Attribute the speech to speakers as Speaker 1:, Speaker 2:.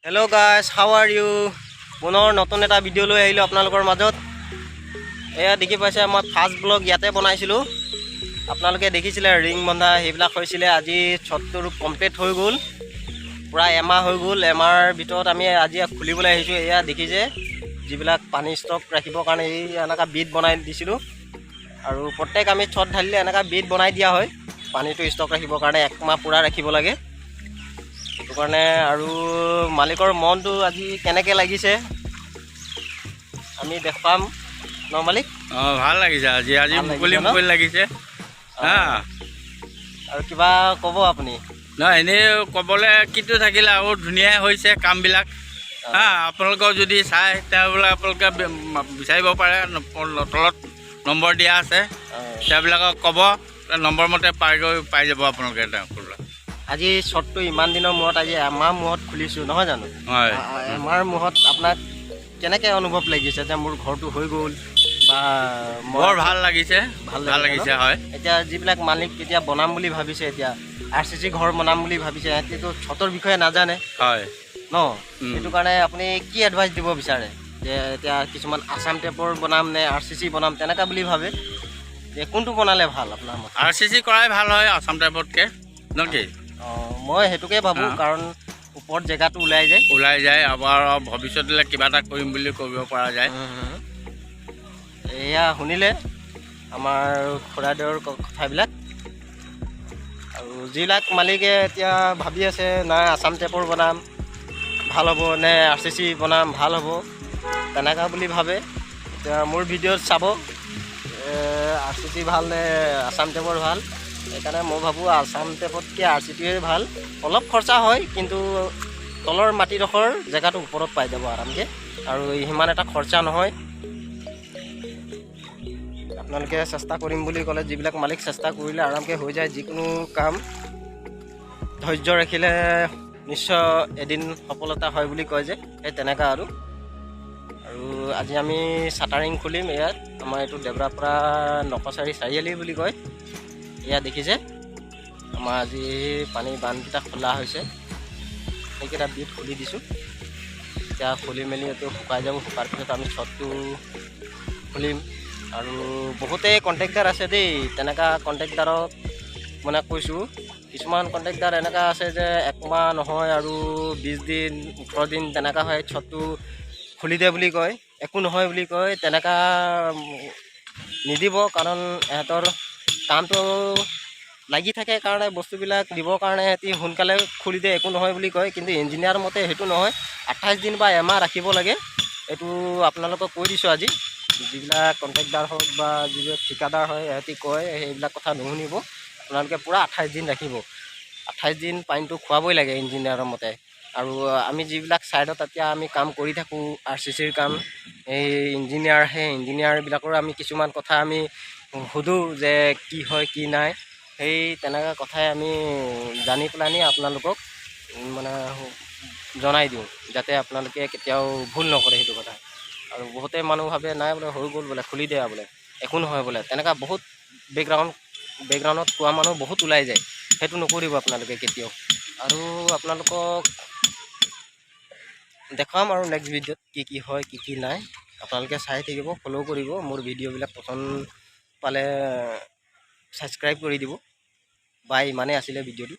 Speaker 1: Hello' guys, how are you? পুনৰ নতুন এটা ভিডিঅ' লৈ আহিলোঁ আপোনালোকৰ মাজত। এয়া দেখি পাইছে, মই ফাৰ্ষ্ট ব্লগ ইয়াতে বনাইছিলোঁ। আপোনালোকে দেখিছিলে ৰিং বন্ধা সেইবিলাক হৈছিলে। আজি ছটটোৰ কমপ্লিট হৈ গ'ল, প্ৰায় এমাহ হৈ গ'ল। এমাহৰ ভিতৰত আমি আজি খুলিবলৈ আহিছোঁ। এয়া দেখিছে যিবিলাক পানী ষ্টক ৰাখিবৰ কাৰণে এই এনেকুৱা বিট বনাই দিছিলোঁ। আৰু প্ৰত্যেক আমি ছট ঢালিলে এনেকুৱা বিট বনাই দিয়া হয় পানীটো ষ্টক ৰাখিবৰ কাৰণে। একমাহ পূৰা ৰাখিব লাগে। সেইটো কাৰণে আৰু মালিকৰ মনটো আজি কেনেকৈ লাগিছে আমি দেখুৱাম ন মালিক?
Speaker 2: ভাল লাগিছে আজি মুকলি লাগিছে।
Speaker 1: আৰু কিবা ক'ব আপুনি?
Speaker 2: নহয়, এনেই ক'বলৈ কিন্তু থাকিলে আৰু ধুনীয়াই হৈছে কামবিলাক। আপোনালোকক যদি চাই তেতিয়াহ'লে আপোনালোকে বিচাৰিব পাৰে, তলত নম্বৰ দিয়া আছে, তেওঁবিলাকক ক'ব, নম্বৰ মতে পাই যাব আপোনালোকে।
Speaker 1: আজি ছটটো ইমান দিনৰ মূৰত, আজি এমাহ মূৰত খুলিছোঁ নহয় জানো?
Speaker 2: হয়।
Speaker 1: এমাহৰ মূৰত আপোনাক কেনেকৈ অনুভৱ লাগিছে যে মোৰ ঘৰটো হৈ গ'ল বা
Speaker 2: বৰ ভাল লাগিছে? ভাল লাগিছে, হয়।
Speaker 1: এতিয়া যিবিলাক মালিক এতিয়া বনাম বুলি ভাবিছে, এতিয়া RCC ঘৰ বনাম বুলি ভাবিছে, সিহঁতিতো ছটৰ বিষয়ে নাজানে,
Speaker 2: হয়
Speaker 1: ন? সেইটো কাৰণে আপুনি কি এডভাইচ দিব বিচাৰে যে এতিয়া কিছুমান আছাম টেপৰ বনাম নে RCC বনাম তেনেকুৱা বুলি ভাবে, যে কোনটো বনালে ভাল আপোনাৰ মতে?
Speaker 2: RCC কৰাই ভাল হয় আছাম টাইপতকৈ, ন কি?
Speaker 1: মই সেইটোকে ভাবোঁ, কাৰণ ওপৰত জেগাটো ওলাই যায়
Speaker 2: আবাৰ ভৱিষ্যতলৈ কিবা এটা কৰিম বুলি কৰিব পৰা যায়।
Speaker 1: এয়া শুনিলে আমাৰ খুৰাদেউৰ কথাবিলাক। আৰু যিবিলাক মালিকে এতিয়া ভাবি আছে নাই আছাম টেপৰ বনাম ভাল হ'ব নে RCC বনাম ভাল হ'ব তেনেকুৱা বুলি ভাবে, এতিয়া মোৰ ভিডিঅ'ত চাব RCC ভাল নে আছাম টেপৰ ভাল। সেইকাৰণে মই ভাবোঁ আছাম টেপতকৈ RCCয়ে ভাল। অলপ খৰচা হয়, কিন্তু তলৰ মাটিডোখৰ জেগাটো ওপৰত পাই যাব আৰামকৈ, আৰু সিমান এটা খৰচা নহয়। আপোনালোকে চেষ্টা কৰিম বুলি ক'লে, যিবিলাক মালিক চেষ্টা কৰিলে আৰামকৈ হৈ যায় যিকোনো কাম। ধৈৰ্য ৰাখিলে নিশ্চয় এদিন সফলতা হয় বুলি কয় যে, সেই তেনেকুৱা আৰু আজি আমি চাটাৰিং খুলিম ইয়াত। আমাৰ এইটো দেবৰাপৰা নকচাৰী চাৰিআলি বুলি কয়। এয়া দেখিছে আমাৰ আজি পানী বান্ধকেইটা খোলা হৈছে। সেইকেইটা বিট খুলি দিছোঁ। এতিয়া খুলি মেলি এইটো শুকাই যাব। শুকাৰ পিছত আমি ছটটো খুলিম। আৰু বহুতেই কণ্ট্ৰেক্টাৰ আছে দেই, তেনেকুৱা কণ্ট্ৰেক্টাৰক মানে কৈছোঁ। কিছুমান কণ্ট্ৰেক্টাৰ এনেকুৱা আছে যে একমাহ নহয় আৰু 20 দিন 18 দিন তেনেকুৱা হয়, ছটটো খুলি দে বুলি কয়, একো নহয় বুলি কয়। তেনেকুৱা নিদিব, কাৰণ ইহঁতৰ কামটো লাগি থাকে কাৰণে বস্তুবিলাক দিবৰ কাৰণে সিহঁতি সোনকালে খুলি দিয়ে, একো নহয় বুলি কয়। কিন্তু ইঞ্জিনিয়াৰ মতে সেইটো নহয়, 28 দিন বা এমাহ ৰাখিব লাগে। এইটো আপোনালোকক কৈ দিছোঁ আজি। যিবিলাক কণ্ট্ৰেক্টাৰ হওক বা যিবিলাক ঠিকাদাৰ হয় সিহঁতি কয়, সেইবিলাক কথা নুশুনিব। আপোনালোকে পূৰা 28 দিন ৰাখিব। 28 দিন পানীটো খুৱাবই লাগে ইঞ্জিনিয়াৰৰ মতে। আৰু আমি যিবিলাক ছাইডত এতিয়া আমি কাম কৰি থাকোঁ RCCৰ কাম, এই সেই ইঞ্জিনিয়াৰবিলাকৰ আমি কিছুমান কথা আমি সোধোঁ যে কি হয় কি নাই, সেই তেনেকুৱা কথাই আমি জানি পেলানি আপোনালোকক মানে জনাই দিওঁ, যাতে আপোনালোকে কেতিয়াও ভুল নকৰে সেইটো কথা। আৰু বহুতে মানুহ ভাবে নাই বোলে হৈ গ'ল বোলে খুলি দিয়া বোলে, একো নহয় বোলে, তেনেকুৱা বহুত বেকগ্ৰাউণ্ডত কোৱা মানুহ বহুত ওলাই যায়। সেইটো নকৰিব আপোনালোকে কেতিয়াও। আৰু আপোনালোকক দেখাম আৰু নেক্সট ভিডিঅ'ত কি হয় কি নাই। আপোনালোকে চাই থাকিব, ফ'ল' কৰিব। মোৰ ভিডিঅ'বিলাক পচন্দ পালে ছাবস্ক্ৰাইব কৰি দিব। বাই, ইমানেই আছিলে ভিডিঅ'টো।